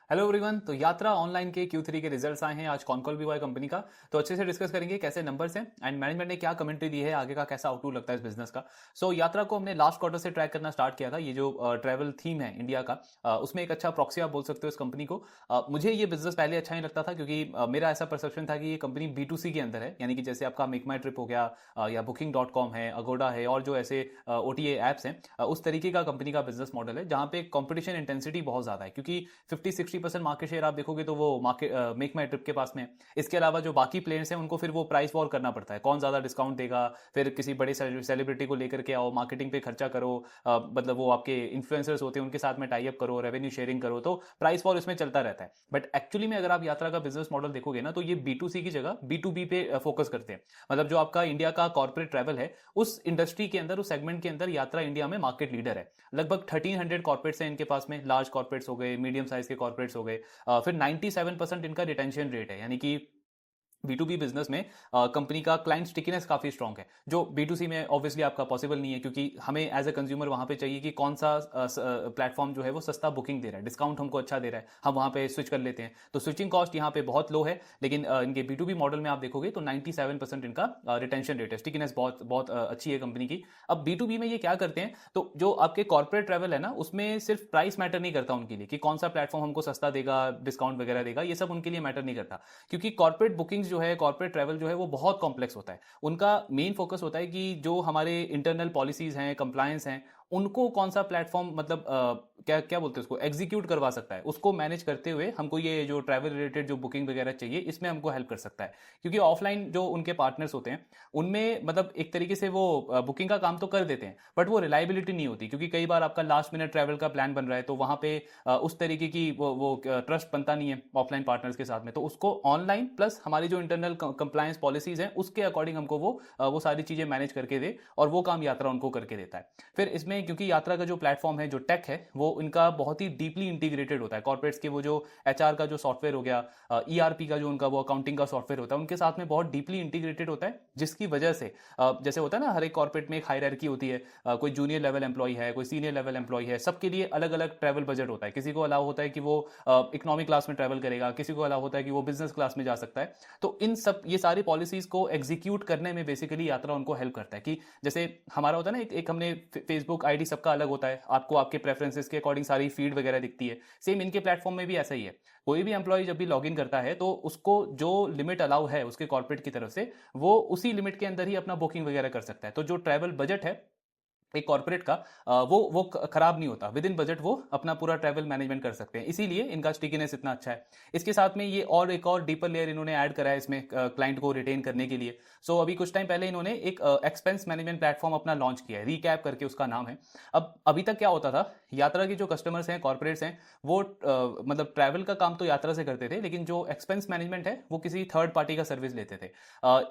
Hello everyone. तो यात्रा online के Q3 के रिजल्ट्स आए हैं आज कॉनकॉल बीवाई कंपनी का। तो अच्छे से डिस्कस करेंगे कैसे नंबर्स हैं एंड मैनेजमेंट ने क्या कमेंट्री दी है, आगे का कैसा आउटलुक लगता है इस बिजनेस का। यात्रा को हमने लास्ट क्वार्टर से ट्रैक करना स्टार्ट किया था। ये जो ट्रैवल थीम है इंडिया का, उसमें एक अच्छा प्रॉक्सी आप बोल सकते हो इस कंपनी को। मुझे ये बिजनेस पहले अच्छा नहीं लगता था क्योंकि मेरा ऐसा परसेप्शन था कि ये कंपनी B2C के अंदर है, यानी कि जैसे आपका मेक माई ट्रिप हो गया, या Booking.com है, अगोडा है और जो ऐसे OTA एप्स हैं, उस तरीके का कंपनी का बिजनेस मॉडल है जहां पे कंपटीशन इंटेंसिटी बहुत ज्यादा है। क्योंकि 50-60% मार्केट शेयर आप देखोगे तो वो मार्केट मेक माई ट्रिप के पास में है। इसके अलावा जो बाकी प्लेयर्स हैं उनको फिर वो प्राइस वॉर करना पड़ता है, कौन ज्यादा डिस्काउंट देगा। फिर किसी बड़े सेलिब्रिटी को लेकर के आओ, मार्केटिंग पे खर्चा करो, मतलब वो आपके इन्फ्लुएंसर्स होते हैं उनके साथ में टाई अप करो, रेवेन्यू शेयरिंग करो, तो प्राइस वॉर इसमें चलता रहता है। बट एक्चुअली में अगर आप यात्रा का बिजनेस मॉडल देखोगे ना, तो ये B2C की जगह B2B पे फोकस करते हैं। मतलब जो आपका इंडिया का कॉर्पोरेट ट्रैवल है, उस इंडस्ट्री के अंदर, उस सेगमेंट के अंदर यात्रा इंडिया में मार्केट लीडर है। लगभग 1300 कॉर्पोरेट्स हैं इनके पास में, लार्ज कॉर्पोरेट्स हो गए, मीडियम साइज के कॉर्पोरेट्स हो गए। फिर 97% इनका रिटेंशन रेट है, यानी कि B2B बिजनेस में कंपनी का क्लाइंट स्टिकीनेस काफी स्ट्रांग है, जो B2C में ऑब्वियसली आपका पॉसिबल नहीं है, क्योंकि हमें एज ए कंज्यूमर वहां पे चाहिए कि कौन सा प्लेटफॉर्म जो है वो सस्ता बुकिंग दे रहा है, डिस्काउंट हमको अच्छा दे रहा है, हम वहां पे स्विच कर लेते हैं। तो स्विचिंग कॉस्ट यहाँ पे बहुत लो है। लेकिन इनके B2B मॉडल में आप देखोगे तो 97% इनका रिटेंशन रेट है, स्टिकीनेस बहुत बहुत अच्छी है कंपनी की। अब B2B में ये क्या करते हैं, तो जो आपके कॉर्पोरेट ट्रैवल है ना, उसमें सिर्फ प्राइस मैटर नहीं करता उनके लिए कि कौन सा प्लेटफॉर्म हमको सस्ता देगा, डिस्काउंट वगैरह देगा, ये सब उनके लिए मैटर नहीं करता। क्योंकि कॉर्पोरेट बुकिंग्स जो है, कॉर्पोरेट ट्रैवल जो है, वो बहुत कॉम्प्लेक्स होता है। उनका मेन फोकस होता है कि जो हमारे इंटरनल पॉलिसीज हैं, कंप्लायंस हैं, उनको कौन सा प्लेटफॉर्म मतलब क्या क्या बोलते हैं उसको, एग्जीक्यूट करवा सकता है, उसको मैनेज करते हुए हमको ये जो ट्रैवल रिलेटेड जो बुकिंग वगैरह चाहिए, इसमें हमको हेल्प कर सकता है। क्योंकि ऑफलाइन जो उनके पार्टनर्स होते हैं, उनमें मतलब एक तरीके से वो बुकिंग का काम तो कर देते हैं, बट वो रिलायबिलिटी नहीं होती। क्योंकि कई बार आपका लास्ट मिनट ट्रैवल का प्लान बन रहा है, तो वहां पे उस तरीके की वो ट्रस्ट बनता नहीं है ऑफलाइन पार्टनर्स के साथ में। तो उसको ऑनलाइन प्लस हमारी जो इंटरनल कंप्लायंस पॉलिसीज हैं, उसके अकॉर्डिंग हमको वो सारी चीजें मैनेज करके दे, और वो काम यात्रा उनको करके देता है। फिर इसमें क्योंकि यात्रा का जो प्लेटफॉर्म है, जो टेक है, वो इनका बहुत ही डीपली इंटीग्रेटेड होता है। कॉर्पोरेट्स के वो जो HR का जो सॉफ्टवेयर हो गया, ERP का जो उनका वो अकाउंटिंग का सॉफ्टवेयर होता है, उनके साथ में बहुत डीपली इंटीग्रेटेड होता है। जिसकी वजह से जैसे होता है ना, हर एक कॉर्पोरेट में एक हायरार्की होती है, कोई जूनियर लेवल एम्प्लॉय है, कोई सीनियर लेवल एम्प्लॉय है, सबके लिए अलग अलग ट्रैवल बजट होता है। किसी को अलाउ होता है कि वो इकोनॉमिक क्लास में ट्रैवल करेगा, किसी को अलाउ होता है कि वो बिजनेस क्लास में जा सकता है। तो इन सब ये सारी पॉलिसीज को एग्जीक्यूट करने में बेसिकली यात्रा उनको हेल्प करता है। कि जैसे हमारा होता है ना, एक हमने फेसबुक ID सबका अलग होता है, आपको आपके प्रेफरेंसेस के अकॉर्डिंग सारी फीड वगैरह दिखती है। सेम इनके प्लेटफॉर्म में भी ऐसा ही है। कोई भी एम्प्लॉय जब भी लॉग इन करता है, तो उसको जो लिमिट अलाउ है उसके कॉर्पोरेट की तरफ से, वो उसी लिमिट के अंदर ही अपना बुकिंग वगैरह कर सकता है। तो जो ट्रैवल बजट है एक कॉर्पोरेट का, वो खराब नहीं होता। विद इन बजट वो अपना पूरा ट्रैवल मैनेजमेंट कर सकते हैं, इसीलिए इनका स्टिकीनेस इतना अच्छा है। इसके साथ में ये और एक और डीपर लेयर इन्होंने ऐड करा है इसमें, क्लाइंट को रिटेन करने के लिए। अभी कुछ टाइम पहले इन्होंने एक एक्सपेंस मैनेजमेंट प्लेटफॉर्म अपना लॉन्च किया है, रिकैप करके उसका नाम है। अब अभी तक क्या होता था, यात्रा के जो कस्टमर्स हैं, कॉर्पोरेट्स हैं, वो मतलब ट्रैवल का काम तो यात्रा से करते थे, लेकिन जो एक्सपेंस मैनेजमेंट है वो किसी थर्ड पार्टी का सर्विस लेते थे।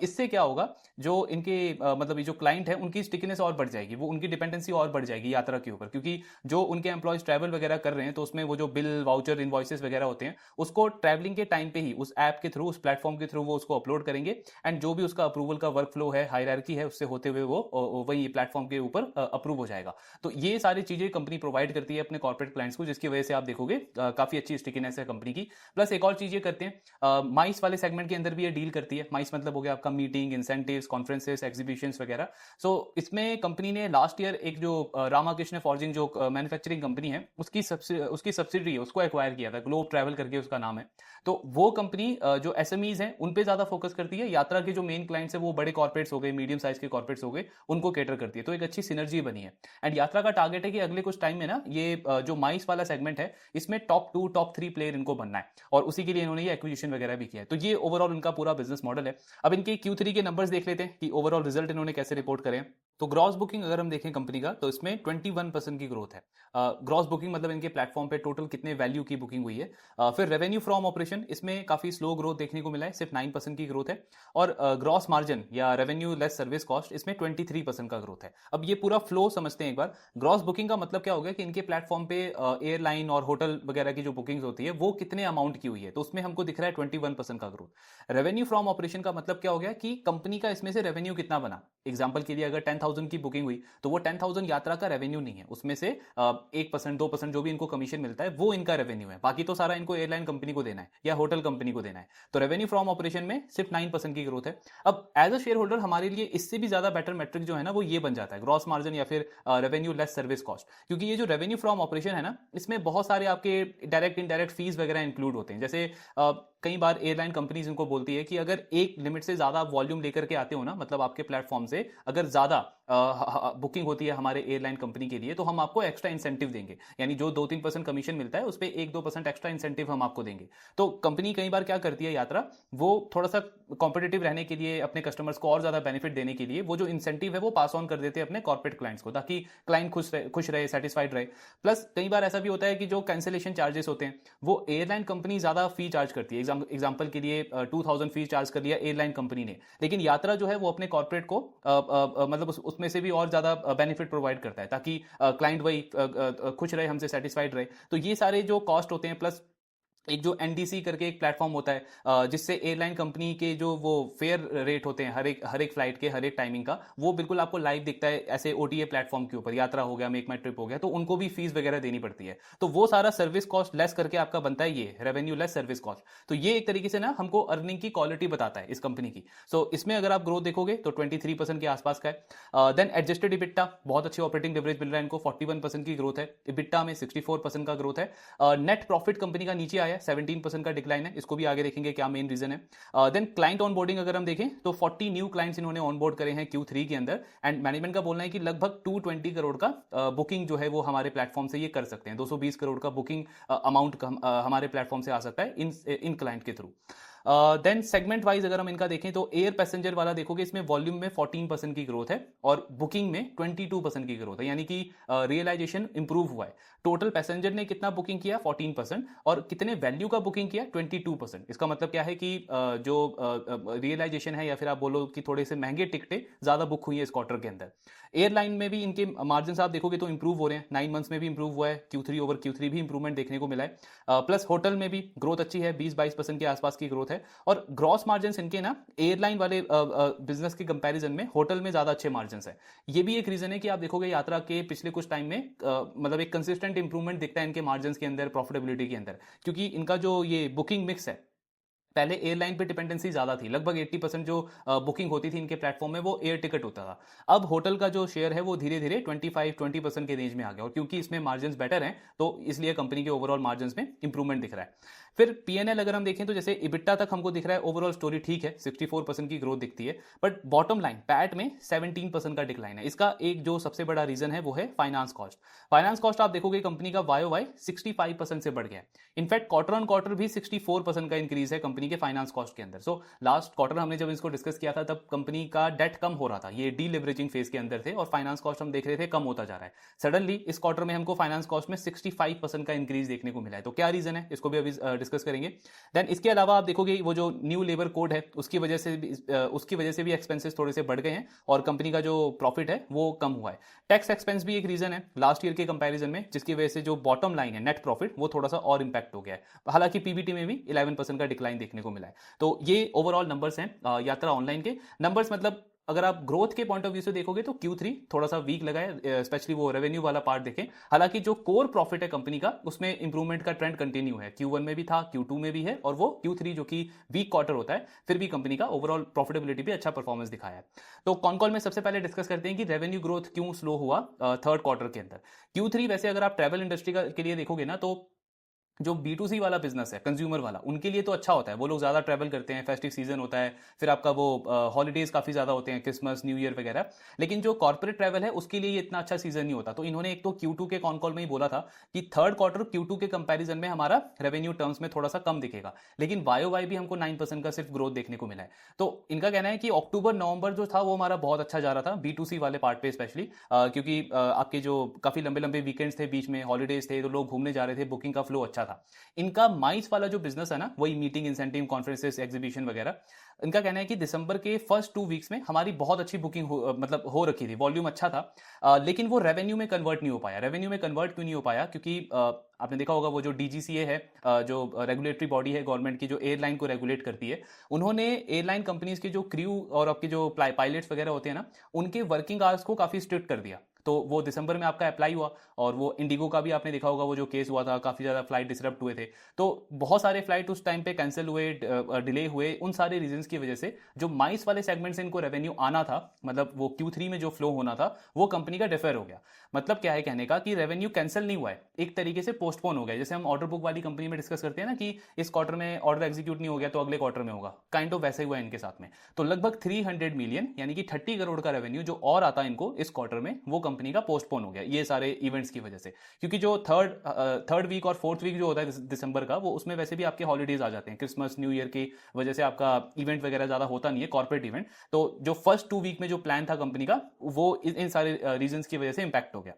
इससे क्या होगा, जो इनके मतलब ये जो क्लाइंट है, उनकी स्टिकीनेस और बढ़ जाएगी, वो उनकी डिपेंडेंसी और बढ़ जाएगी यात्रा के ऊपर। क्योंकि जो उनके एम्प्लॉयज ट्रैवल वगैरह कर रहे हैं, तो उसमें वो जो बिल, वाउचर, इनवॉइसेस वगैरह होते हैं, उसको ट्रैवलिंग के टाइम पे ही उस ऐप के थ्रू, उस प्लेटफॉर्म के थ्रू वो उसको अपलोड करेंगे। एंड जो भी उसका अप्रूवल का वर्क फ्लो है, हायरार्की है, उससे होते हुए वो वही प्लेटफॉर्म के ऊपर अप्रूव हो जाएगा। तो ये सारी चीजें कंपनी प्रोवाइड करती है अपने कॉर्पोरेट क्लाइंट्स को, जिसकी वजह से आप देखोगे काफी अच्छी स्टिकीनेस है कंपनी की। प्लस एक और चीज ये करते हैं, माइस वाले सेगमेंट के अंदर भी ये डील करती है। माइस मतलब हो गया आपका मीटिंग, इंसेंटिव्स, कॉन्फ्रेंसेस, एग्जीबिशंस वगैरह। इसमें कंपनी ने लास्ट ईयर एक जो रामाकृष्ण फॉर्जिंग जो मैन्युफैक्चरिंग कंपनी है, उसकी सब्सिडरी है, उसको एक्वायर किया था, ग्लोब ट्रैवल करके उसका नाम है। तो वो कंपनी जो SMEs हैं उन पे ज्यादा फोकस करती है। यात्रा के जो मेन क्लाइंट्स है वो बड़े कॉर्पोरेट्स हो गए, मीडियम साइज के कॉर्पोरेट्स हो गए, उनको केटर करती है। तो एक अच्छी सिनर्जी बनी है। एंड यात्रा का टारगेट है कि अगले कुछ टाइम में ना, ये जो माइस वाला सेगमेंट है, इसमें टॉप 2 टॉप 3 प्लेयर इनको बनना है, और उसी के लिए इन्होंने ये एक्विजिशन वगैरह भी किया है। तो ये ओवरऑल इनका पूरा बिजनेस मॉडल है। अब इनके Q3 के नंबर्स देख लेते हैं कि ओवरऑल रिजल्ट इन्होंने कैसे रिपोर्ट करें। तो ग्रॉस बुकिंग अगर हम देखें कंपनी का, तो इसमें 21% की ग्रोथ है। ग्रॉस बुकिंग मतलब इनके प्लेटफॉर्म पे टोटल कितने वैल्यू की बुकिंग हुई है। फिर रेवेन्यू फ्रॉम ऑपरेशन, इसमें काफी स्लो ग्रोथ देखने को मिला है, सिर्फ 9% की ग्रोथ है। और ग्रॉस मार्जिन या रेवेन्यू लेस सर्विस कॉस्ट, इसमें 23% का ग्रोथ है। अब ये पूरा फ्लो समझते हैं एक बार। ग्रॉस बुकिंग का मतलब क्या हो गया कि इनके प्लेटफॉर्म पे एयरलाइन और होटल वगैरह की जो बुकिंग होती है, वो कितने अमाउंट की हुई है, तो उसमें हमको दिख रहा है 21% का ग्रोथ। रेवेन्यू फ्रॉम ऑपरेशन का मतलब क्या हो गया कि कंपनी का इसमें से रेवेन्यू कितना बना। एग्जाम्पल के लिए अगर 10,000 की बुकिंग हुई तो वो 10,000 यात्रा का रेवेन्यू नहीं है, उसमें से 1% 2% जो भी इनको कमीशन मिलता है वो इनका रेवेन्यू है, बाकी तो सारा इनको एयरलाइन कंपनी को देना है या होटल कंपनी को देना है। तो रेवेन्यू फ्रॉम ऑपरेशन में सिर्फ 9% की ग्रोथ है। अब एज अ शेयर होल्डर हमारे लिए इससे भी ज्यादा बेटर मेट्रिक जो है ना वो ये बन जाता है ग्रॉस मार्जिन या फिर रेवेन्यू लेस सर्विस कॉस्ट, क्योंकि ये जो रेवेन्यू फ्रॉम ऑपरेशन है ना इसमें बहुत सारे आपके डायरेक्ट इनडायरेक्ट फीस वगैरह इंक्लूड होते हैं। जैसे कई बार एयरलाइन कंपनीज इनको बोलती है कि अगर एक लिमिट से ज्यादा वॉल्यूम लेकर के आते हो ना, मतलब आपके प्लेटफॉर्म से अगर ज्यादा बुकिंग होती है हमारे एयरलाइन कंपनी के लिए तो हम आपको एक्स्ट्रा इंसेंटिव देंगे, यानी जो 2-3% कमीशन मिलता है उस पर 1-2% एक्स्ट्रा इंसेंटिव हम आपको देंगे। तो कंपनी कई बार क्या करती है यात्रा, वो थोड़ा सा कॉम्पिटिटिव रहने के लिए, अपने कस्टमर्स को और ज्यादा बेनिफिट देने के लिए वो जो इंसेंटिव है वो पास ऑन कर देते हैं अपने कॉर्पोरेट क्लाइंट्स को, ताकि क्लाइंट खुश रहे सेटिस्फाइड रहे। प्लस कई बार ऐसा भी होता है कि जो कैंसिलेशन चार्जेस होते हैं वो एयरलाइन कंपनी ज्यादा फी चार्ज करती है। एग्जाम्पल के लिए 2,000 फी चार्ज कर लिया एयरलाइन कंपनी ने, लेकिन यात्रा जो है वो अपने कॉर्पोरेट को मतलब उसमें से भी और ज्यादा बेनिफिट प्रोवाइड करता है ताकि क्लाइंट वही खुश रहे, हमसे सेटिस्फाइड रहे। तो ये सारे जो कॉस्ट होते हैं, प्लस एक जो एनडीसी करके एक प्लेटफॉर्म होता है जिससे एयरलाइन कंपनी के जो वो फेयर रेट होते हैं हर एक फ्लाइट के हर एक टाइमिंग का, वो बिल्कुल आपको लाइव दिखता है ऐसे ओटीए प्लेटफॉर्म के ऊपर। यात्रा हो गया, मेक माई ट्रिप हो गया, तो उनको भी फीस वगैरह देनी पड़ती है। तो वो सारा सर्विस कॉस्ट लेस करके आपका बनता है ये रेवेन्यू लेस सर्विस कॉस्ट। तो ये एक तरीके से ना हमको अर्निंग की क्वालिटी बताता है इस कंपनी की। सो इसमें अगर आप ग्रोथ देखोगे तो 23% के आसपास का है। देन एडजस्टेड इबिट्टा, बहुत अच्छी ऑपरेटिंग लेवरेज मिल रहा है इनको, 41% की ग्रोथ है। इबिट्टा में 64% का ग्रोथ है। नेट प्रॉफिट कंपनी का नीचे आया, 17% का डिक्लाइन है, इसको भी आगे देखेंगे क्या मेन रीजन है। देन क्लाइंट ऑनबोर्डिंग अगर हम देखें तो 40 न्यू क्लाइंट्स इन्होंने ऑनबोर्ड करे हैं Q3 के अंदर, एंड मैनेजमेंट का बोलना है कि लगभग 220 करोड़ का बुकिंग जो है वो हमारे प्लेटफॉर्म से ये कर सकते हैं। 220 करोड़ का बुकिंग अमाउंट हमारे प्लेटफॉर्म से आ सकता है इन क्लाइंट के थ्रू। देन सेगमेंट वाइज अगर हम इनका देखें तो एयर पैसेंजर वाला देखोगे, इसमें वॉल्यूम में 14% की ग्रोथ है और बुकिंग में 22% की ग्रोथ है, यानी कि रियलाइजेशन इंप्रूव हुआ है। टोटल पैसेंजर ने कितना बुकिंग किया 14%, और कितने वैल्यू का बुकिंग किया 22%। इसका मतलब क्या है कि जो रियलाइजेशन है या फिर आप बोलो कि थोड़े से महंगे टिकटें ज्यादा बुक हुई है इस क्वार्टर के अंदर। एयरलाइन में भी इनके मार्जिन आप देखोगे तो इंप्रूव हो रहे हैं, 9 मंथ्स में भी इंप्रूव हुआ है, Q3 ओवर Q3 भी इंप्रूवमेंट देखने को मिला है। प्लस होटल में भी ग्रोथ अच्छी है, 20-22% के आसपास की ग्रोथ है। और ग्रॉस मार्जिन इनके ना एयरलाइन वाले बिजनेस के कंपैरिजन में होटल में ज्यादा अच्छे मार्जिन है। ये भी एक रीजन है कि आप देखोगे यात्रा के पिछले कुछ टाइम में मतलब एक कंसिस्टेंट इंप्रूवमेंट दिखता है इनके मार्जिन के अंदर, प्रॉफिटेबिलिटी के अंदर, क्योंकि इनका जो ये बुकिंग मिक्स है, पहले एयरलाइन पे डिपेंडेंसी ज्यादा थी, लगभग 80% जो बुकिंग होती थी इनके प्लेटफॉर्म में वो एयर टिकट होता था। अब होटल का जो शेयर है वो धीरे धीरे 25-20% के रेंज में आ गया, और क्योंकि इसमें मार्जिन बेटर हैं तो इसलिए कंपनी के ओवरऑल मार्जिन में इंप्रूवमेंट दिख रहा है। फिर पीएनएल अगर हम देखें तो जैसे इबिट्टा तक हमको दिख रहा है ओवरऑल स्टोरी ठीक है, 64% की ग्रोथ दिखती है, बट बॉटम लाइन पैट में 17% का डिक्लाइन है। इसका एक जो सबसे बड़ा रीजन है वो है फाइनेंस कॉस्ट। फाइनेंस कॉस्ट आप देखोगे कंपनी का वाई 65% से बढ़ गया है। इनफैक्ट क्वार्टर ऑन क्वार्टर भी 64% का इंक्रीज है कंपनी के फाइनेंस कॉस्ट के अंदर। सो लास्ट क्वार्टर हमने जब इसको डिस्कस किया था तब कंपनी का डेट कम हो रहा था, ये डीलिवरेजिंग फेज के अंदर थे और फाइनेंस कॉस्ट हम देख रहे थे कम होता जा रहा है। सडनली इस क्वार्टर में हमको फाइनेंस कॉस्ट में 65% का इंक्रीज देखने को मिला है। तो क्या रीजन है इसको भी अभी डिस्कस करेंगे। देन इसके अलावा आप देखोगे वो जो न्यू लेबर कोड है उसकी वजह से भी एक्सपेंसेस थोड़े से बढ़ गए हैं और कंपनी का जो प्रॉफिट है वो कम हुआ है। टैक्स एक्सपेंस भी एक रीजन है लास्ट ईयर के कंपैरिजन में, जिसकी वजह से जो बॉटम लाइन है नेट प्रॉफिट वो थोड़ा सा और इंपैक्ट हो गया है। हालांकि पीबीटी में भी 11% का डिक्लाइन देखने को मिला है। तो ये ओवरऑल नंबर्स हैं यात्रा ऑनलाइन के नंबर्स। मतलब अगर आप ग्रोथ के पॉइंट ऑफ व्यू से देखोगे तो Q3 थोड़ा सा वीक लगा है, स्पेशली वो रेवेन्यू वाला पार्ट देखें। हालांकि जो कोर प्रॉफिट है कंपनी का उसमें इंप्रूवमेंट का ट्रेंड कंटिन्यू है, Q1 में भी था, Q2 में भी है, और वो Q3 जो कि वीक क्वार्टर होता है फिर भी कंपनी का ओवरऑल प्रॉफिटेबिलिटी भी अच्छा परफॉर्मेंस दिखाया है। तो कॉल में सबसे पहले डिस्कस करते हैं कि रेवेन्यू ग्रोथ क्यों स्लो हुआ थर्ड क्वार्टर के अंदर। Q3 वैसे अगर आप ट्रैवल इंडस्ट्री के लिए देखोगे ना तो जो B2C वाला बिजनेस है कंज्यूमर वाला, उनके लिए तो अच्छा होता है, वो लोग ज्यादा ट्रैवल करते हैं, फेस्टिव सीजन होता है, फिर आपका वो हॉलीडेज काफी ज्यादा होते हैं, क्रिसमस न्यू ईयर वगैरह। लेकिन जो कॉर्पोरेट ट्रैवल है उसके लिए ये इतना अच्छा सीजन नहीं होता। तो इन्होंने एक तो Q2 के कॉल में ही बोला था कि थर्ड क्वार्टर Q2 के कंपेरिजन में हमारा रेवेन्यू टर्म्स में थोड़ा सा कम दिखेगा, लेकिन वाई भी हमको 9% का सिर्फ ग्रोथ देखने को मिला है। तो इनका कहना है कि अक्टूबर नवंबर जो था वो हमारा बहुत अच्छा जा रहा था B2C वाले पार्ट पे स्पेशली, क्योंकि आपके जो काफी लंबे लंबे वीकेंड्स थे, बीच में हॉलीडेज थे, तो लोग घूमने जा रहे थे, बुकिंग का फ्लो अच्छा अच्छा था। इनका माइस वाला जो बिजनेस है ना, वही मीटिंग, इंसेंटिव, कॉन्फ्रेंसेस, एग्जीबिशन वगैरह, इनका कहना है कि दिसंबर के फर्स्ट 2 वीक्स में हमारी बहुत अच्छी बुकिंग मतलब हो रखी थी, वॉल्यूम अच्छा था, लेकिन वो रेवेन्यू में कन्वर्ट नहीं हो पाया। रेवेन्यू में कन्वर्ट क्यों नहीं हो पाया? क्योंकि आपने देखा होगा वो जो डीजीसीए है, जो रेगुलेटरी बॉडी है गवर्नमेंट की, जो एयरलाइन को रेगुलेट करती है, उन्होंने एयरलाइन कंपनीज के जो क्रू और आपके जो पायलट्स वगैरह होते हैं ना, उनके वर्किंग आवर्स को काफी स्ट्रिक्ट कर दिया। तो वो दिसंबर में आपका अप्लाई हुआ, और वो इंडिगो का भी आपने देखा होगा वो जो केस हुआ था, काफी ज्यादा फ्लाइट डिसरप्ट हुए थे। तो बहुत सारे फ्लाइट उस टाइम पे कैंसिल हुए, डिले हुए, उन सारे रीजंस की वजह से जो माइस वाले सेगमेंट से इनको रेवेन्यू आना था, मतलब वो Q3 में जो फ्लो होना था, वो कंपनी का डिफर हो गया। मतलब क्या है कहने का, कि रेवेन्यू कैंसिल नहीं हुआ है, एक तरीके से पोस्टपोन हो गया। जैसे हम ऑर्डर बुक वाली कंपनी में डिस्कस करते हैं ना, कि इस क्वार्टर में ऑर्डर एग्जीक्यूट नहीं हो गया तो अगले क्वार्टर में होगा, काइंड ऑफ वैसे हुआ है इनके साथ में। तो लगभग 300 मिलियन यानी कि 30 करोड़ का रेवेन्यू जो और आता इनको इस क्वार्टर में, वो कंपनी का पोस्टपोन हो गया ये सारे इवेंट्स की वजह से। क्योंकि जो थर्ड वीक और फोर्थ वीक जो होता है दिसंबर का, वो उसमें वैसे भी आपके हॉलीडेज आ जाते हैं, क्रिसमस न्यू ईयर की वजह से आपका इवेंट वगैरह ज्यादा होता नहीं है, कॉर्पोरेट इवेंट। तो जो फर्स्ट 2 वीक में जो प्लान था कंपनी का, वो इन सारे रीजंस की वजह से इंपैक्ट हो गया।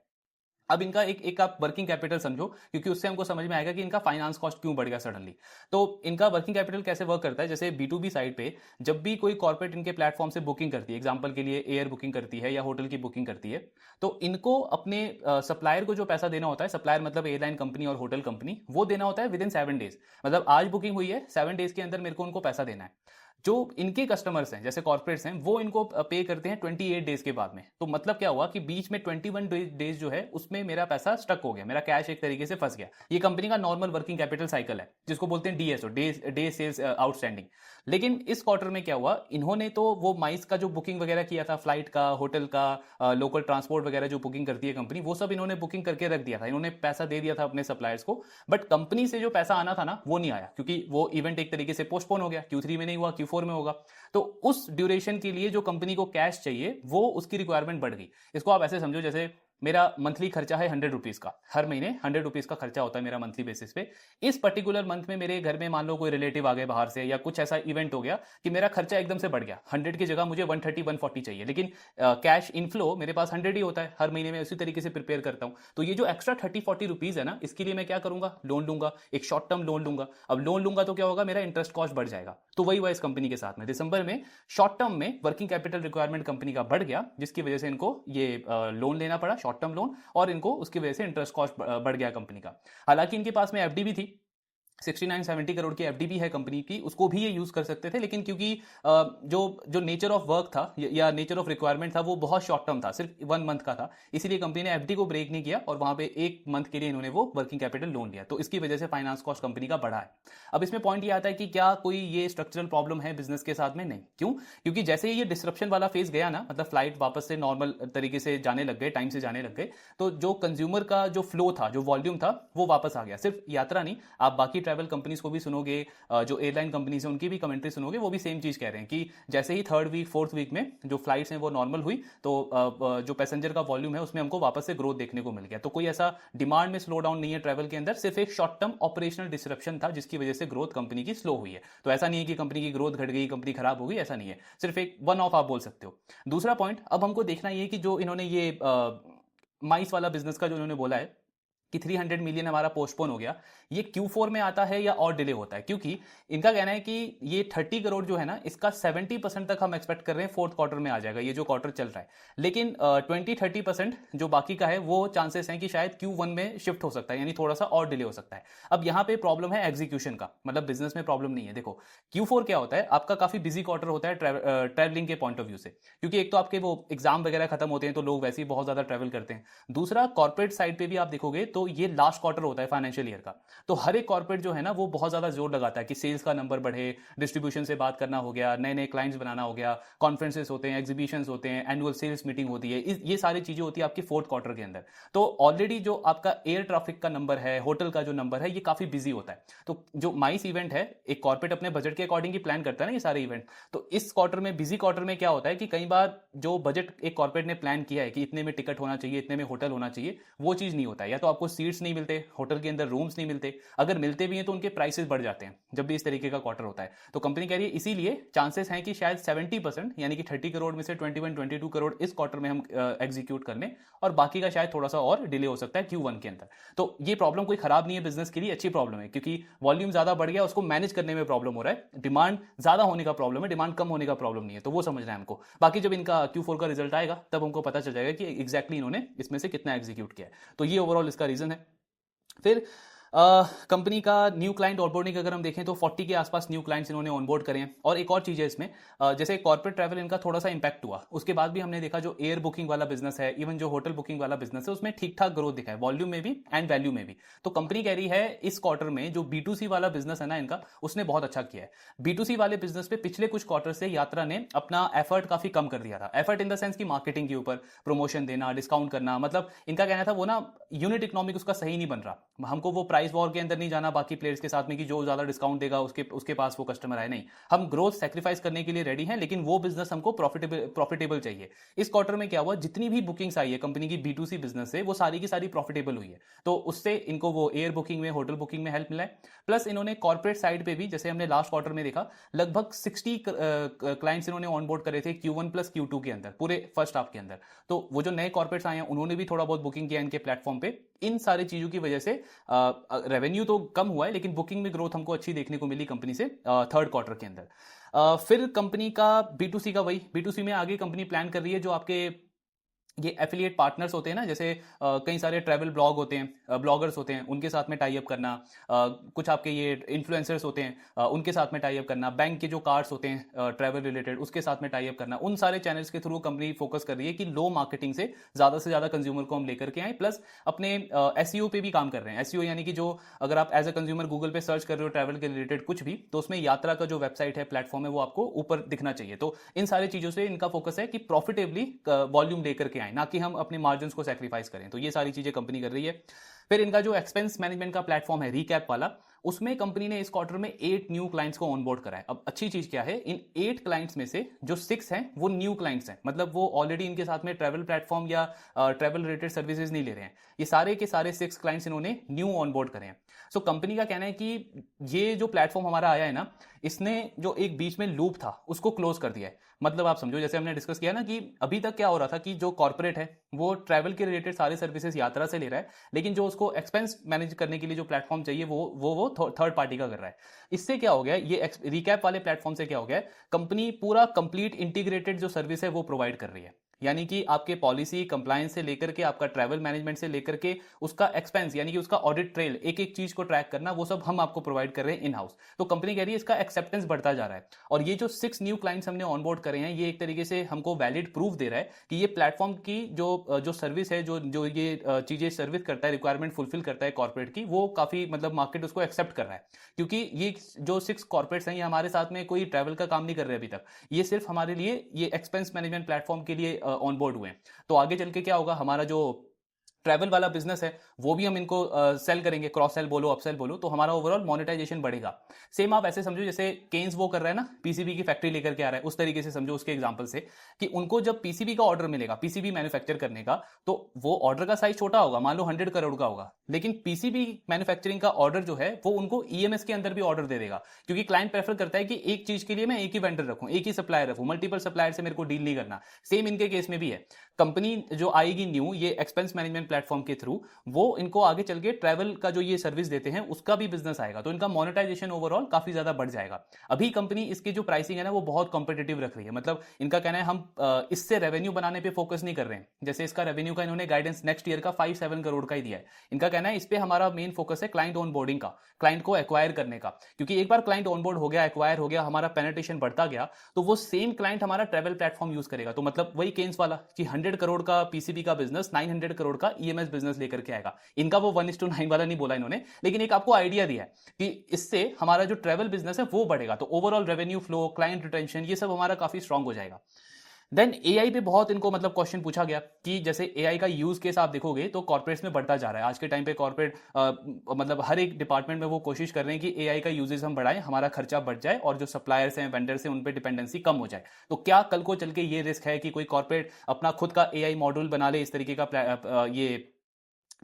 अब इनका एक आप वर्किंग कैपिटल समझो, क्योंकि उससे हमको समझ में आएगा कि इनका फाइनेंस कॉस्ट क्यों बढ़ गया सडनली। तो इनका वर्किंग कैपिटल कैसे वर्क करता है, जैसे B2B साइड पे जब भी कोई कॉर्पोरेट इनके प्लेटफॉर्म से बुकिंग करती है, एग्जांपल के लिए एयर बुकिंग करती है या होटल की बुकिंग करती है, तो इनको अपने सप्लायर को जो पैसा देना होता है, सप्लायर मतलब एयरलाइन कंपनी और होटल कंपनी, वो देना होता है विद इन 7 डेज। मतलब आज बुकिंग हुई है, 7 डेज के अंदर मेरे को उनको पैसा देना है। जो इनके कस्टमर्स हैं, जैसे कॉर्पोरेट्स हैं, वो इनको पे करते हैं 28 डेज के बाद में। तो मतलब क्या हुआ कि बीच में 21 डेज जो है उसमें मेरा पैसा स्टक हो गया, मेरा कैश एक तरीके से फंस गया। ये कंपनी का नॉर्मल वर्किंग कैपिटल साइकिल है, जिसको बोलते हैं DSO, डे सेल्स आउटस्टैंडिंग। लेकिन इस क्वार्टर में क्या हुआ, इन्होंने तो वो माइस का जो बुकिंग वगैरह किया था, फ्लाइट का, होटल का, लोकल ट्रांसपोर्ट वगैरह जो बुकिंग करती है कंपनी, वो सब इन्होंने बुकिंग करके रख दिया था, इन्होंने पैसा दे दिया था अपने सप्लायर्स को। बट कंपनी से जो पैसा आना था ना, वो नहीं आया, क्योंकि वो इवेंट एक तरीके से पोस्टपोन हो गया, Q3 में नहीं हुआ, Q4 में होगा। तो उस ड्यूरेशन के लिए जो कंपनी को कैश चाहिए, वो उसकी रिक्वायरमेंट बढ़ गई। इसको आप ऐसे समझो, जैसे मेरा मंथली खर्चा है 100 रुपीज का, हर महीने 100 रुपीज का खर्चा होता है मेरा मंथली बेसिस पे। इस पर्टिकुलर मंथ में मेरे घर में मान लो कोई रिलेटिव आ गए बाहर से, या कुछ ऐसा इवेंट हो गया कि मेरा खर्चा एकदम से बढ़ गया, 100 की जगह मुझे 130-140 चाहिए, लेकिन कैश इनफ्लो मेरे पास 100 ही होता है, हर महीने में उसी तरीके से प्रिपेयर करता हूं। तो ये जो एक्स्ट्रा 30-40 रुपीज है ना, इसके लिए मैं क्या करूंगा, लोन लूंगा, एक शॉर्ट टर्म लोन लूंगा। अब लोन लूंगा तो क्या होगा, मेरा इंटरेस्ट कॉस्ट बढ़ जाएगा। तो वही हुआ इस कंपनी के साथ में, दिसंबर में शॉर्ट टर्म में वर्किंग कैपिटल रिक्वायरमेंट कंपनी का बढ़ गया, जिसकी वजह से इनको ये लोन लेना पड़ा, शॉर्ट टर्म लोन, और इनको उसकी वजह से इंटरेस्ट कॉस्ट बढ़ गया कंपनी का। हालांकि इनके पास में एफडी भी थी, 69-70 करोड़ की एफडी भी है कंपनी की, उसको भी ये यूज कर सकते थे, लेकिन क्योंकि जो जो नेचर ऑफ वर्क था या नेचर ऑफ रिक्वायरमेंट था, वो बहुत शॉर्ट टर्म था, सिर्फ 1 मंथ का था, इसीलिए कंपनी ने एफडी को ब्रेक नहीं किया, और वहां पे 1 मंथ के लिए इन्होंने वो वर्किंग कैपिटल लोन लिया। तो इसकी वजह से फाइनेंस कॉस्ट कंपनी का बढ़ा है। अब इसमें पॉइंट ये आता है कि क्या कोई ये स्ट्रक्चरल प्रॉब्लम है बिजनेस के साथ में? नहीं। क्यों? क्योंकि जैसे ही ये डिस्ट्रप्शन वाला फेज गया ना, मतलब फ्लाइट वापस से नॉर्मल तरीके से जाने लग गए, टाइम से जाने लग गए, तो जो कंज्यूमर का जो फ्लो था, जो वॉल्यूम था, वो वापस आ गया। सिर्फ यात्रा नहीं, आप बाकी ट्रैवल कंपनीज को भी सुनोगे, जो एयरलाइन कंपनीज है उनकी भी कमेंट्री सुनोगे, वो भी सेम चीज कह रहे हैं कि जैसे ही 3rd वीक 4th वीक में जो फ्लाइट्स हैं वो नॉर्मल हुई, तो जो पैसेंजर का वॉल्यूम है उसमें हमको वापस से ग्रोथ देखने को मिल गया। तो कोई ऐसा डिमांड में स्लो डाउन नहीं है ट्रैवल के अंदर, सिर्फ एक शॉर्ट टर्म ऑपरेशनल डिसरप्शन था, जिसकी वजह से ग्रोथ कंपनी की स्लो हुई है। तो ऐसा नहीं है कि कंपनी की ग्रोथ घट गई, कंपनी खराब हो गई, ऐसा नहीं है, सिर्फ एक वन ऑफ आप बोल सकते हो। दूसरा पॉइंट अब हमको देखना ये कि जो इन्होंने ये माइस वाला बिजनेस का जो इन्होंने बोला है कि 300 मिलियन हमारा पोस्टपोन हो गया, ये Q4 में आता है या और डिले होता है? क्योंकि इनका कहना है कि ये 30 करोड़ जो है ना, इसका 70% तक हम एक्सपेक्ट कर रहे हैं 4th क्वार्टर में आ जाएगा, ये जो क्वार्टर चल रहा है। लेकिन 20-30% जो बाकी का है, वो चांसेस हैं कि शायद Q1 में शिफ्ट हो सकता है, यानी थोड़ा सा और डिले हो सकता है। अब यहाँ पे प्रॉब्लम है एग्जीक्यूशन का, मतलब बिजनेस में प्रॉब्लम नहीं है। देखो Q4 क्या होता है, आपका काफी बिजी क्वार्टर होता है ट्रैवलिंग के पॉइंट ऑफ व्यू से, क्योंकि एक तो आपके वो एग्जाम वगैरह खत्म होते हैं, तो लोग वैसे ही बहुत ज्यादा ट्रैवल करते हैं। दूसरा, कॉर्पोरेट साइड पे भी आप देखोगे तो ये लास्ट क्वार्टर होता है फाइनेंशियल ईयर का, तो हर एक कॉर्पोरेट जो है ना, वो बहुत ज्यादा जोर लगाता है कि सेल्स का नंबर बढ़े, डिस्ट्रीब्यूशन से बात करना हो गया, नए नए क्लाइंट्स बनाना हो गया, कॉन्फ्रेंसेस होते हैं, एग्जीबिशंस होते हैं, एनुअल सेल्स मीटिंग होती है, ये सारी चीजें होती है आपकी 4th क्वार्टर के अंदर। तो ऑलरेडी जो आपका एयर ट्रैफिक का नंबर है, होटल का जो नंबर है, ये काफी बिजी होता है। तो जो माइस इवेंट है, एक कॉर्पोरेट अपने बजट के अकॉर्डिंग ही प्लान करता है ना ये सारे इवेंट। तो इस क्वार्टर में, बिजी क्वार्टर में क्या होता है कि कई बार जो बजट एक कॉर्पोरेट ने प्लान किया है कि इतने में टिकट होना चाहिए, इतने में होटल होना चाहिए, वो चीज नहीं होता है। या तो आपको आपको सीट्स नहीं मिलते, होटल के अंदर रूम्स नहीं मिलते, अगर मिलते भी हैं तो उनके प्राइसेस बढ़ जाते हैं जब भी इस तरीके का क्वार्टर होता है। तो कंपनी कह रही है इसीलिए चांसेस हैं कि शायद 70% यानी कि 30 करोड़ में से 21-22 करोड़ इस क्वार्टर में हम एग्जीक्यूट कर लें, और बाकी का शायद थोड़ा सा और डिले हो सकता है Q1 के अंदर। तो ये प्रॉब्लम कोई खराब नहीं है बिजनेस के लिए, अच्छी प्रॉब्लम है, क्योंकि वॉल्यूम ज्यादा बढ़ गया, उसको मैनेज करने में प्रॉब्लम हो रहा है। डिमांड ज्यादा होने का प्रॉब्लम है, डिमांड कम होने का प्रॉब्लम नहीं है। तो वो समझना है हमको। बाकी जब इनका Q4 का रिजल्ट आएगा तब हमको पता चल जाएगा कि एग्जैक्टली इन्होंने इसमें से कितना एग्जीक्यूट किया है। तो ये ओवरऑल इसका रीजन है। फिर कंपनी का न्यू क्लाइंट ऑनबोर्डिंग अगर हम देखें तो 40 के आसपास न्यू क्लाइंट्स इन्होंने ऑनबोर्ड करे हैं। और एक और चीज़ है इसमें, जैसे कॉर्पोरेट ट्रैवल इनका थोड़ा सा इंपैक्ट हुआ, उसके बाद भी हमने देखा जो एयर बुकिंग वाला बिजनेस है, इवन जो होटल बुकिंग वाला बिजनेस है, उसमें ठीक ठाक ग्रोथ दिखा है, वॉल्यूम में भी एंड वैल्यू में भी। तो कंपनी कह रही है इस क्वार्टर में जो B2C वाला बिजनेस है ना इनका, उसने बहुत अच्छा किया है। B2C वाले बिजनेस पे पिछले कुछ क्वार्टर से यात्रा ने अपना एफर्ट काफी कम कर दिया था। एफर्ट इन द सेंस की मार्केटिंग के ऊपर, प्रमोशन देना, डिस्काउंट करना, मतलब इनका कहना था वो ना यूनिट इकोनॉमिक उसका सही नहीं बन रहा। हमको वो प्राइस वॉर के अंदर नहीं जाना बाकी प्लेयर्स के साथ में कि जो ज्यादा डिस्काउंट देगा उसके पास वो कस्टमर आए, नहीं, हम ग्रोथ सैक्रिफाइस करने के लिए रेडी हैं, लेकिन वो बिजनेस हमको प्रॉफिटेबल चाहिए। इस क्वार्टर में क्या हुआ, जितनी भी बुकिंग्स आई है कंपनी की B2C बिजनेस से, वो सारी की सारी प्रॉफिटेबल हुई है। तो उससे इनको वो एयर बुकिंग में, होटल बुकिंग में हेल्प मिला है। प्लस इन्होंने कॉर्पोरेट साइड पे भी, जैसे हमने लास्ट क्वार्टर में देखा, लगभग 60 क्लाइंट्स इन्होंने ऑनबोर्ड करे थे Q1 प्लस Q2 के अंदर, पूरे फर्स्ट हाफ के अंदर। तो वो जो नए कॉर्पोरेट्स आए हैं उन्होंने भी थोड़ा बहुत बुकिंग किया इनके प्लेटफॉर्म पे। इन सारी चीजों की वजह से रेवेन्यू तो कम हुआ है, लेकिन बुकिंग में ग्रोथ हमको अच्छी देखने को मिली कंपनी से थर्ड क्वार्टर के अंदर। फिर कंपनी का B2C का, वही B2C में आगे कंपनी प्लान कर रही है जो आपके ये एफिलिएट पार्टनर्स होते हैं ना, जैसे कई सारे ट्रैवल ब्लॉग होते हैं, ब्लॉगर्स होते हैं, उनके साथ में टाई अप करना, कुछ आपके ये इन्फ्लुएंसर्स होते हैं, उनके साथ में टाई अप करना, बैंक के जो कार्ड्स होते हैं ट्रैवल रिलेटेड, उसके साथ में टाई अप करना, उन सारे चैनल्स के थ्रू कंपनी फोकस कर रही है कि लो मार्केटिंग से ज्यादा कंज्यूमर को हम लेकर के आए। प्लस अपने SEO पे भी काम कर रहे हैं। SEO यानी कि जो अगर आप एज अ कंज्यूमर गूगल पे सर्च कर रहे हो ट्रैवल के रिलेटेड कुछ भी, तो उसमें यात्रा का जो वेबसाइट है, प्लेटफॉर्म है, वो आपको ऊपर दिखना चाहिए। तो इन सारी चीजों से इनका फोकस है कि प्रॉफिटेबली वॉल्यूम लेकर के आए, ना कि हम अपने मार्जिन को सैक्रिफाइस करें। तो ये सारी चीजें कंपनी कर रही है। फिर इनका जो एक्सपेंस मैनेजमेंट का प्लेटफॉर्म है रीकैप वाला, उसमें कंपनी ने इस क्वार्टर में 8 न्यू क्लाइंट्स को ऑनबोर्ड करा है। अब अच्छी चीज क्या है, इन 8 क्लाइंट्स में से जो 6 हैं वो न्यू क्लाइंट्स हैं, मतलब वो ऑलरेडी इनके साथ में ट्रैवल प्लेटफॉर्म या ट्रैवल रिलेटेड सर्विसेज नहीं ले रहे हैं। ये सारे के सारे 6 क्लाइंट्स इन्होंने न्यू ऑनबोर्ड करे हैं। सो कंपनी का कहना है कि ये जो प्लेटफॉर्म हमारा आया है ना, इसने जो एक बीच में लूप था उसको क्लोज कर दिया है। मतलब आप समझो, जैसे हमने डिस्कस किया ना कि अभी तक क्या हो रहा था कि जो कॉर्पोरेट है वो ट्रैवल के रिलेटेड सारे सर्विसेज यात्रा से ले रहा है, लेकिन जो उसको एक्सपेंस मैनेज करने के लिए जो प्लेटफॉर्म चाहिए वो थर्ड पार्टी का कर रहा है। इससे क्या हो गया, ये रिकैप वाले प्लेटफॉर्म से क्या हो गया, कंपनी पूरा कंप्लीट इंटीग्रेटेड जो सर्विस है वो प्रोवाइड कर रही है। यानी कि आपके पॉलिसी कंप्लायंस से लेकर के आपका ट्रैवल मैनेजमेंट से लेकर के उसका एक्सपेंस यानी कि उसका ऑडिट ट्रेल, एक एक चीज को ट्रैक करना, वो सब हम आपको प्रोवाइड कर रहे हैं इन हाउस। तो कंपनी कह रही है इसका एक्सेप्टेंस बढ़ता जा रहा है। और ये जो 6 न्यू क्लाइंट्स हमने ऑनबोर्ड करे हैं, ये एक तरीके से हमको वैलिड प्रूफ दे रहा है कि ये प्लेटफॉर्म की जो सर्विस है, जो ये चीजें सर्विस करता है, रिक्वायरमेंट फुलफिल करता है कॉर्पोरेट की, वो काफी मतलब मार्केट उसको एक्सेप्ट कर रहा है। क्योंकि ये जो 6 कॉर्पोरेट्स हैं ये हमारे साथ में कोई ट्रैवल का काम नहीं कर रहे अभी तक, ये सिर्फ हमारे लिए ये एक्सपेंस मैनेजमेंट प्लेटफॉर्म के लिए ऑनबोर्ड हुए हैं। तो आगे चल के क्या होगा, हमारा जो ट्रैवल वाला बिजनेस है वो भी हम इनको सेल करेंगे, क्रॉस सेल बोलो, अपसेल बोलो, तो हमारा ओवरऑल मोनेटाइजेशन बढ़ेगा। सेम आप ऐसे समझो जैसे केन्स वो कर रहा है ना, पीसीबी की फैक्ट्री लेकर के आ रहा है, उस तरीके से समझो उसके एग्जांपल से कि उनको जब पीसीबी का ऑर्डर मिलेगा, पीसीबी मैन्युफैक्चर करने का, तो वो ऑर्डर का साइज छोटा होगा, मान लो 100 करोड़ का होगा, लेकिन पीसीबी मैन्युफैक्चरिंग का ऑर्डर जो है वो उनको ईएमएस के अंदर भी ऑर्डर दे देगा, क्योंकि क्लाइंट प्रेफर करता है कि एक चीज के लिए मैं एक ही वेंडर रखूं, एक ही सप्लायर रखूं, मल्टीपल सप्लायर से मेरे को डील नहीं करना। सेम इनके केस में भी है। कंपनी जो आएगी न्यू ये एक्सपेंस मैनेजमेंट प्लेटफॉर्म के थ्रू, वो इनको आगे चल के ट्रैवल का जो ये सर्विस देते हैं उसका भी बिजनेस आएगा, तो इनका मोनेटाइजेशन ओवरऑल काफी ज्यादा बढ़ जाएगा। अभी कंपनी इसकी जो प्राइसिंग है ना वो बहुत कॉम्पिटेटिव रख रही है, मतलब इनका कहना है हम इससे रेवेन्यू बनाने पे फोकस नहीं कर रहे हैं। जैसे इसका रेवेन्यू का इन्होंने गाइडेंस नेक्स्ट ईयर का 5-7 करोड़ का ही दिया है। इनका कहना है इस पे हमारा मेन फोकस है क्लाइंट ऑन बोर्डिंग का, क्लाइंट को एक्वायर करने का, क्योंकि एक बार क्लाइंट ऑन बोर्ड हो गया, एक्वायर हो गया, हमारा पेनिट्रेशन बढ़ता गया, तो वो सेम क्लाइंट हमारा ट्रैवल प्लेटफॉर्म यूज करेगा। तो मतलब वही केन्स वाला कि 100 करोड़ का पीसीबी का बिजनेस 900 करोड़ का ईएमएस बिजनेस लेकर के आएगा। इनका वो 1:9 वाला नहीं बोला इन्होंने, लेकिन एक आपको आइडिया दिया है कि इससे हमारा जो ट्रैवल बिजनेस है वो बढ़ेगा, तो overall revenue flow, client retention, ये सब हमारा काफी स्ट्रांग हो जाएगा। देन एआई पे बहुत इनको मतलब क्वेश्चन पूछा गया कि जैसे एआई का यूज केस आप देखोगे तो कॉर्पोरेट्स में बढ़ता जा रहा है। आज के टाइम पे कॉर्पोरेट मतलब हर एक डिपार्टमेंट में वो कोशिश कर रहे हैं कि एआई का यूजेस हम बढ़ाएं, हमारा खर्चा बढ़ जाए और जो सप्लायर्स हैं, वेंडर्स हैं, उन पे डिपेंडेंसी कम हो जाए। तो क्या कल को चल के ये रिस्क है कि कोई कॉर्पोरेट अपना खुद का एआई मॉड्यूल बना ले, इस तरीके का ये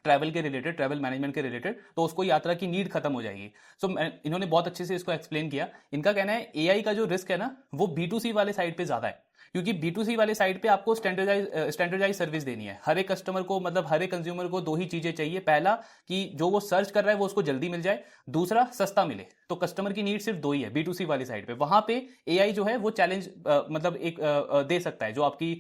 ट्रैवल के रिलेटेड, ट्रैवल मैनेजमेंट के रिलेटेड, तो उसको यात्रा की नीड खत्म हो जाएगी। सो इन्होंने बहुत अच्छे से इसको एक्सप्लेन किया। इनका कहना है एआई का जो रिस्क है ना वो B2C वाले साइड पे ज्यादा है, क्योंकि B2C वाले साइड पे आपको स्टैंडर्डाइज सर्विस देनी है। हर एक कस्टमर को, मतलब हर एक कंज्यूमर को दो ही चीजें चाहिए। पहला कि जो वो सर्च कर रहा है वो उसको जल्दी मिल जाए, दूसरा सस्ता मिले। तो कस्टमर की नीड सिर्फ दो ही है B2C वाली साइड पे। वहां पे एआई जो है वो चैलेंज मतलब एक दे सकता है, जो आपकी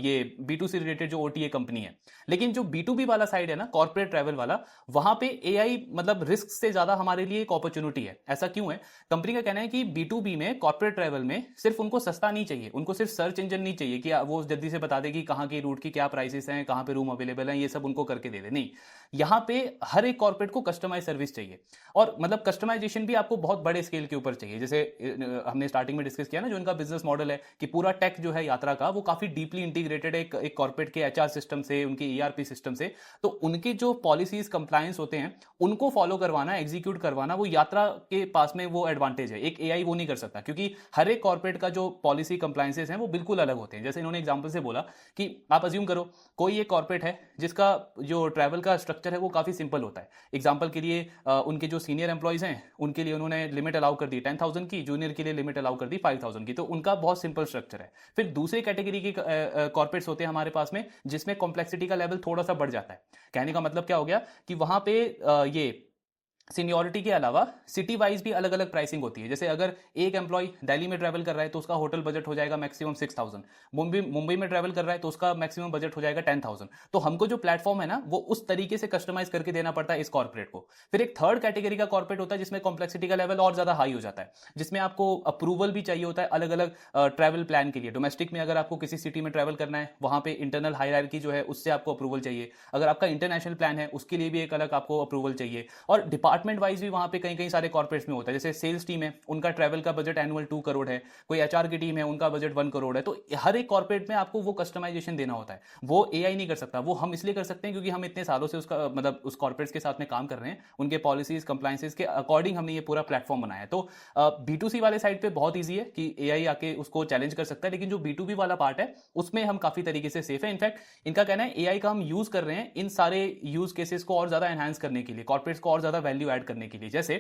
ये B2C रिलेटेड जो OTA कंपनी है। लेकिन जो B2B वाला साइड है ना, कॉर्पोरेट ट्रैवल वाला, वहां पे एआई मतलब रिस्क से ज्यादा हमारे लिए एक अपॉर्चुनिटी है। ऐसा क्यों है? कंपनी का कहना है कि B2B में, कॉर्पोरेट ट्रैवल में, सिर्फ उनको सस्ता नहीं चाहिए, उनको सिर्फ सर्च इंजन नहीं चाहिए कि वो जल्दी से बता दे कि कहाँ के रूट की क्या प्राइसेस हैं, कहाँ पे रूम अवेलेबल है, ये सब उनको करके दे दे। नहीं, यहाँ पे हर एक कॉर्पोरेट को कस्टमाइज सर्विस चाहिए। और मतलब कस्टमाइजेशन भी आपको बहुत बड़े स्केल के ऊपर चाहिए। जैसे हमने स्टार्टिंग में डिस्कस किया ना, जो इनका बिजनेस मॉडल है कि पूरा टेक जो है यात्रा का वो काफी डीपली इंटीग्रेटेड है एक कॉर्पोरेट के HR सिस्टम से, उनके ERP सिस्टम से। तो उनके जो पॉलिसीज, कंप्लायंस होते हैं, उनको फॉलो करवाना, एग्जीक्यूट करवाना, वो यात्रा के पास में वो एडवांटेज है। एक एआई वो नहीं कर सकता, क्योंकि हर एक कॉर्पोरेट का जो पॉलिसी कंप्लायंसेस हैं वो बिल्कुल अलग होते हैं। जैसे इन्होंने एग्जांपल से बोला कि आप अज्यूम करो कोई एक कॉर्पोरेट है जिसका जो ट्रैवल का स्ट्रक्चर है वो काफी सिंपल होता है। एग्जांपल के लिए उनके जो सीनियर एम्प्लॉइज हैं उनके लिए उन्होंने लिमिट अलाउ कर दी 10,000 की, जूनियर के लिए लिमिट अलाउ कर दी 5,000 की। तो उनका बहुत सिंपल स्ट्रक्चर है। फिर दूसरी कैटेगरी के कॉर्पोरेट्स होते हैं हमारे पास में, जिसमें कॉम्प्लेक्सिटी का लेवल थोड़ा सा बढ़ जाता है। कहने का मतलब क्या हो गया कि वहां पे ये सीनियोरिटी के अलावा सिटी वाइज भी अलग अलग प्राइसिंग होती है। जैसे अगर एक एम्प्लॉय दिल्ली में ट्रैवल कर रहा है तो उसका होटल बजट हो जाएगा मैक्सिमम 6,000। मुंबई में ट्रैवल कर रहा है तो उसका मैक्सिमम बजट हो जाएगा 10,000। तो हमको जो प्लेटफॉर्म है ना वो उस तरीके से कस्टमाइज करके देना पड़ता है इस कॉर्पोरेट को। फिर एक थर्ड कैटेगरी का कॉर्पोरेट होता है जिसमें कॉम्प्लेक्सिटी का लेवल और ज्यादा हाई हो जाता है, जिसमें आपको अप्रूवल भी चाहिए होता है अलग अलग ट्रैवल प्लान के लिए। डोमेस्टिक में अगर आपको किसी सिटी में ट्रैवल करना है, वहां पे इंटरनल हायरार्की जो है उससे आपको अप्रूवल चाहिए। अगर आपका इंटरनेशनल प्लान है उसके लिए भी एक अलग आपको अप्रूवल चाहिए। और डिपार्टमेंट वाइज भी वहां पे कई कई सारे कॉर्पोरेट्स में होता है। जैसे सेल्स टीम है, उनका ट्रैवल का बजट एनुअल 2 करोड़ है। कोई HR की टीम है, उनका बजट 1 करोड़ है। तो हर एक कॉर्पोरेट में आपको वो कस्टमाइजेशन देना होता है। वो एआई नहीं कर सकता। वो हम इसलिए कर सकते हैं क्योंकि हम इतने सालों से उसका मतलब उस कॉर्पोरेट्स के साथ में काम कर रहे हैं, उनके पॉलिसीज, कंप्लायंसेस के अकॉर्डिंग हमने ये पूरा प्लेटफॉर्म बनाया है। तो B2C वाले साइड पे बहुत ईजी है कि एआई आके उसको चैलेंज कर सकता है, लेकिन जो B2B वाला पार्ट है उसमें हम काफी तरीके से सेफ है। इनफैक्ट इनका कहना है एआई का हम यूज कर रहे हैं इन सारे यूज केसेस को और ज्यादा एनहांस करने के लिए, कॉर्पोरेट्स को और ज्यादा वैल्यू ऐड करने के लिए। जैसे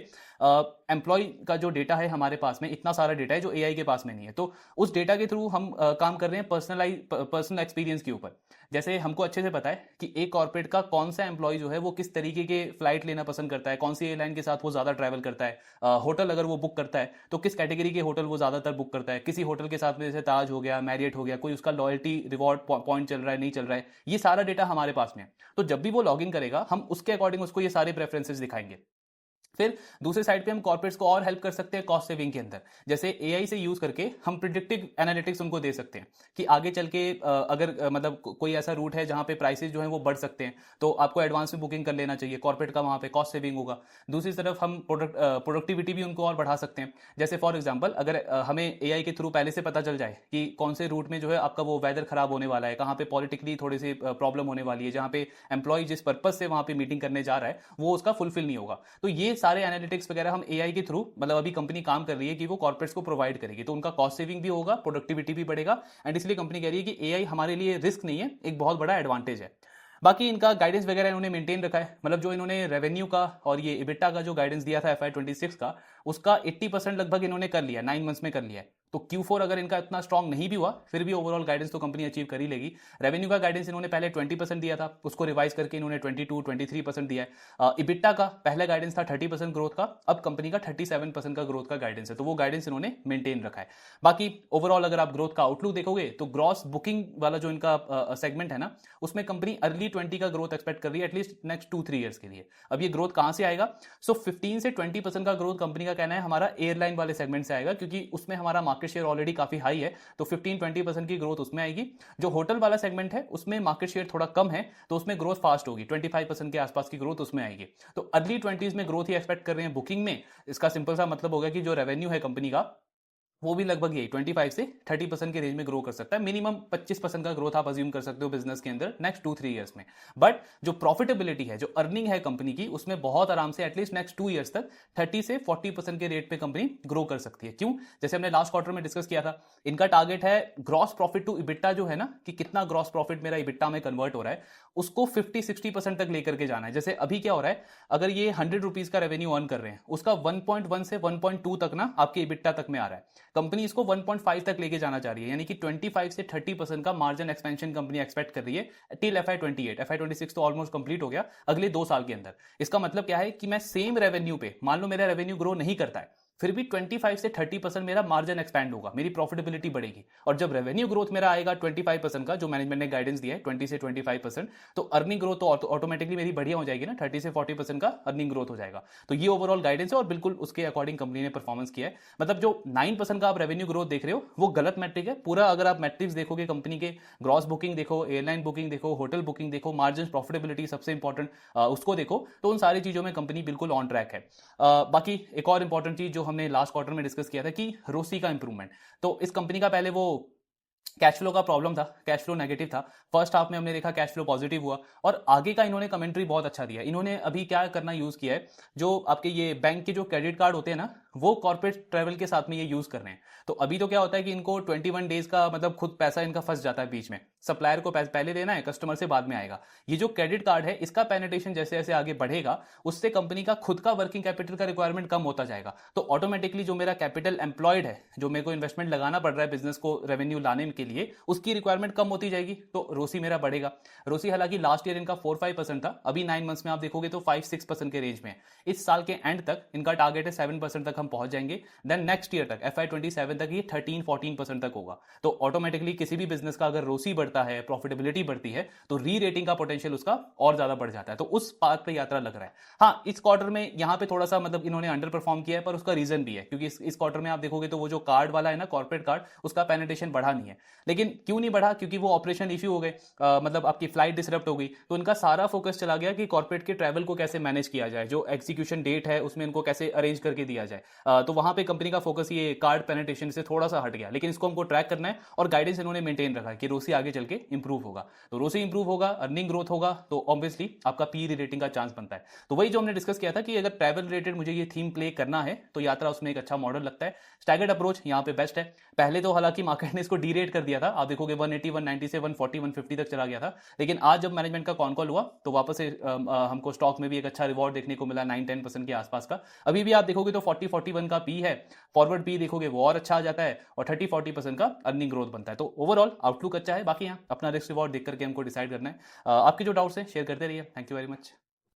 एम्प्लॉय का जो डेटा है हमारे पास में, इतना सारा डेटा है जो एआई के पास में नहीं है, तो उस डेटा के थ्रू हम काम कर रहे हैं पर्सनल एक्सपीरियंस के ऊपर। जैसे हमको अच्छे से पता है कि एक कॉर्पोरेट का कौन सा एम्प्लॉय जो है वो किस तरीके के फ्लाइट लेना पसंद करता है, कौन सी एयरलाइन के साथ वो ज्यादा ट्रैवल करता है, होटल अगर वो बुक करता है तो किस कैटेगरी के होटल वो ज्यादातर बुक करता है। किसी होटल के साथ में जैसे ताज हो गया, मैरियट हो गया, कोई उसका लॉयल्टी रिवॉर्ड पॉइंट चल रहा है, नहीं चल रहा है, ये सारा डेटा हमारे पास में है। तो जब भी वो लॉग इन करेगा हम उसके अकॉर्डिंग उसको ये सारे प्रेफरेंसेस दिखाएंगे। फिर दूसरे साइड पे हम कॉर्पोरेट्स को और हेल्प कर सकते हैं कॉस्ट सेविंग के अंदर। जैसे एआई से यूज करके हम प्रिडिक्टिव एनालिटिक्स उनको दे सकते हैं कि आगे चल के अगर मतलब कोई ऐसा रूट है जहां पे प्राइसेस जो है वो बढ़ सकते हैं तो आपको एडवांस में बुकिंग कर लेना चाहिए। कॉर्पोरेट का वहां पे कॉस्ट सेविंग होगा। दूसरी तरफ हम प्रोडक्टिविटी भी उनको और बढ़ा सकते हैं। जैसे फॉर एग्जाम्पल अगर हमें एआई के थ्रू पहले से पता चल जाए कि कौन से रूट में जो है आपका वो वेदर खराब होने वाला है, कहाँ पे पॉलिटिकली थोड़ी सी प्रॉब्लम होने वाली है, जहां पे एम्प्लॉय जिस पर्पज से वहां पे मीटिंग करने जा रहा है वो उसका फुलफिल नहीं होगा, तो ये सारे एनालिटिक्स वगैरह हम एआई के थ्रू, मतलब अभी कंपनी काम कर रही है कि वो कॉर्पोरेट्स को प्रोवाइड करेगी। तो उनका कॉस्ट सेविंग भी होगा, प्रोडक्टिविटी भी बढ़ेगा। एंड इसलिए कंपनी कह रही है कि एआई हमारे लिए रिस्क नहीं है, एक बहुत बड़ा एडवांटेज है। बाकी इनका गाइडेंस वगैरह इन्होंने मेंटेन रखा है। मतलब जो इन्होंने रेवेन्यू का और ये इबिटा का जो गाइडेंस दिया था FY26 का, उसका 80% लगभग इन्होंने कर लिया, 9 मंथ्स में कर लिया है। तो Q4 अगर इनका इतना स्ट्रांग नहीं भी हुआ फिर भी ओवरऑल गाइडेंस तो कंपनी अचीव कर ही लेगी। रेवेन्यू का गाइडेंस इन्होंने पहले 20% दिया था, उसको रिवाइज करके इन्होंने 22-23% दिया है। इबिटा का पहला गाइडेंस था 30% ग्रोथ का, अब कंपनी का 37% का ग्रोथ का गाइडेंस है। तो वो गाइडेंस इन्होंने मेंटेन रखा है। बाकी ओवरऑल अगर आप ग्रोथ का आउटलुक देखोगे तो ग्रॉस बुकिंग वाला जो इनका सेगमेंट है ना, उसमें कंपनी अर्ली 20 का ग्रोथ एक्सपेक्ट कर रही है एटलीस्ट नेक्स्ट 2-3 ईयर्स के लिए। अब ये ग्रोथ कहां से आएगा? 15 से 20% का ग्रोथ कंपनी का कहना है हमारा एयरलाइन वाले सेगमेंट से आएगा, क्योंकि उसमें हमारा मार्केट शेयर ऑलरेडी काफी हाई है। तो 15-20% की ग्रोथ उसमें आएगी। जो होटल वाला सेगमेंट है उसमें मार्केट शेयर थोड़ा कम है, तो उसमें ग्रोथ फास्ट होगी, 25% के आसपास की ग्रोथ उसमें आएगी। तो अर्ली 20s में ग्रोथ ही एक्सपेक्ट कर रहे हैं बुकिंग में। इसका सिंपल सा मतलब होगा कि जो रेवेन्यू है कंपनी का वो भी लगभग यही 25 से 30% के रेंज में ग्रो कर सकता है। मिनिमम 25% का ग्रोथ आप अज्यूम कर सकते हो बिजनेस के अंदर नेक्स्ट 2-3 ईयर्स में। बट जो प्रॉफिटेबिलिटी है, जो अर्निंग है कंपनी की, उसमें बहुत आराम से एटलीस्ट नेक्स्ट 2 ईयर्स तक 30 से 40% के रेट पे कंपनी ग्रो कर सकती है। क्यों? जैसे हमने लास्ट क्वार्टर में डिस्कस किया था, इनका टारगेट है ग्रॉस प्रॉफिट टू इबिट्टा जो है ना, कि कितना ग्रॉस प्रॉफिट मेरा इबिट्टा में कन्वर्ट हो रहा है, उसको 50-60% तक लेकर के जाना है। जैसे अभी क्या हो रहा है, अगर ये 100 रुपीज का रेवेन्यू अर्न कर रहे हैं, उसका 1.1 से 1.2 तक ना आपके इबिट्टा तक में आ रहा है। कंपनी इसको 1.5 तक लेके जाना चाह रही है, यानी कि 25 से 30% का मार्जिन एक्सपेंशन कंपनी एक्सपेक्ट कर रही है टिल FY28। FY26 तो ऑलमोस्ट कंप्लीट हो गया, अगले 2 साल के अंदर। इसका मतलब क्या है कि मैं सेम रेवेन्यू पे, मान लो मेरा रेवेन्यू ग्रो नहीं करता है, फिर भी 25 से 30% मेरा मार्जिन एक्सपैंड होगा, मेरी प्रॉफिटेबिलिटी बढ़ेगी। और जब रेवेन्यू ग्रोथ मेरा आएगा 25% का, जो मैनेजमेंट ने गाइडेंस दिया है 20 से 25%, तो अर्निंग ग्रोथ तो ऑटोमेटिकली मेरी बढ़िया हो जाएगी ना, 30 से 40% का अर्निंग ग्रोथ हो जाएगा। तो ये ओवरऑल गाइडेंस है और बिल्कुल उसके अकॉर्डिंग कंपनी ने परफॉर्मेंस किया है। मतलब जो 9% का आप रेवेन्यू ग्रोथ देख रहे हो वो गलत मैट्रिक है पूरा। अगर आप मैट्रिक्स देखोगे कंपनी के, ग्रॉस बुकिंग देखो, एयरलाइन बुकिंग देखो, होटल बुकिंग देखो, मार्जिन, प्रॉफिटेबिलिटी सबसे इंपॉर्टेंट उसको देखो, तो उन सारी चीजों में कंपनी बिल्कुल ऑन ट्रैक है। बाकी एक और इंपॉर्टेंट चीज जो हमने लास्ट क्वार्टर में डिस्कस किया था कि रोसी का इंप्रूवमेंट। तो इस कंपनी का पहले वो कैश फ्लो का प्रॉब्लम था, कैश फ्लो नेगेटिव था। फर्स्ट हाफ में हमने देखा कैश फ्लो पॉजिटिव हुआ और आगे का इन्होंने कमेंट्री बहुत अच्छा दिया। इन्होंने अभी क्या करना यूज किया है, जो आपके ये बैंक के जो क्रेडिट कार्ड होते हैं ना, वो कॉर्पोरेट ट्रेवल के साथ में ये यूज कर रहे हैं। तो अभी तो क्या होता है कि इनको 21 डेज का मतलब खुद पैसा इनका फंस जाता है बीच में, सप्लायर को पहले देना है, कस्टमर से बाद में आएगा। ये जो क्रेडिट कार्ड है, इसका पेनिट्रेशन जैसे जैसे आगे बढ़ेगा, उससे कंपनी का खुद का वर्किंग कैपिटल का रिक्वायरमेंट कम होता जाएगा। तो ऑटोमेटिकली जो मेरा कैपिटल एम्प्लॉयड है, जो मेरे को इन्वेस्टमेंट लगाना पड़ रहा है बिजनेस को रेवेन्यू लाने के लिए, उसकी रिक्वायरमेंट कम होती जाएगी, तो रोसी मेरा बढ़ेगा। रोसी हालांकि लास्ट ईयर इनका 4-5% था, अभी 9 मंथ्स में आप देखोगे तो 5-6% के रेंज में। इस साल के एंड तक इनका टारगेट है 7% तक हम पहुंच जाएंगे। देन नेक्स्ट ईयर तक FY27 तक ये 13-14% तक होगा। तो ऑटोमेटिकली किसी भी बिजनेस का अगर रोसी बढ़ता है, प्रॉफिटेबिलिटी बढ़ती है, तो री रेटिंग का पोटेंशियल उसका और ज्यादा बढ़ जाता है। तो उस पाथ पे यात्रा लग रहा है। हाँ, इस क्वार्टर में यहाँ पे थोड़ा सा मतलब इन्होंने अंडर परफॉर्म किया है, पर उसका रीजन भी है, क्योंकि इस क्वार्टर में आप देखोगे तो वो जो कार्ड वाला है ना, कॉर्पोरेट कार्ड, उसका पेनिट्रेशन बढ़ा नहीं है। लेकिन क्यों नहीं बढ़ा? क्योंकि वो ऑपरेशन इश्यू हो गए, मतलब आपकी फ्लाइट डिसरप्ट हो गई, तो इनका सारा फोकस चला गया कि कॉर्पोरेट के ट्रैवल को कैसे मैनेज किया जाए, जो एग्जीक्यूशन डेट है उसमें इनको कैसे अरेंज करके दिया जाए। तो वहां पे कंपनी का फोकस ये कार्ड पेनिट्रेशन से थोड़ा सा हट गया। लेकिन इसको हमको ट्रैक करना है और गाइडेंस इन्होंने मेंटेन रखा है कि रोसी आगे चल के इंप्रूव होगा। तो रोसी इंप्रूव होगा, अर्निंग ग्रोथ होगा, तो ऑब्वियसली आपका पी रेटिंग का चांस बनता है। तो वही जो हमने डिस्कस किया था कि अगर ट्रैवल रिलेटेड मुझे ये थीम प्ले करना है, तो यात्रा उसमें एक अच्छा मॉडल लगता है। स्टैगर्ड अप्रोच यहाँ पे बेस्ट है। पहले तो हालांकि मार्केट ने इसको डीरेट कर दिया था, आप देखोगे 180, 190 से 140, 150 तक चला गया था। लेकिन आज जब मैनेजमेंट का कॉन कॉल हुआ, तो वापस से हमको स्टॉक में भी एक अच्छा रिवॉर्ड देखने को मिला 9-10% के आसपास का। अभी भी आप देखोगे तो 40-41 का पी है, फॉरवर्ड पी देखोगे वो और अच्छा आ जाता है, और 30-40% का अर्निंग ग्रोथ बनता है। तो ओवरऑल आउटलुक अच्छा है। बाकी यहाँ अपना रिस्क रिवॉर्ड देख करके हमको डिसाइड करना है। आपके जो डाउट्स हैं शेयर करते रहिए। Thank you very much.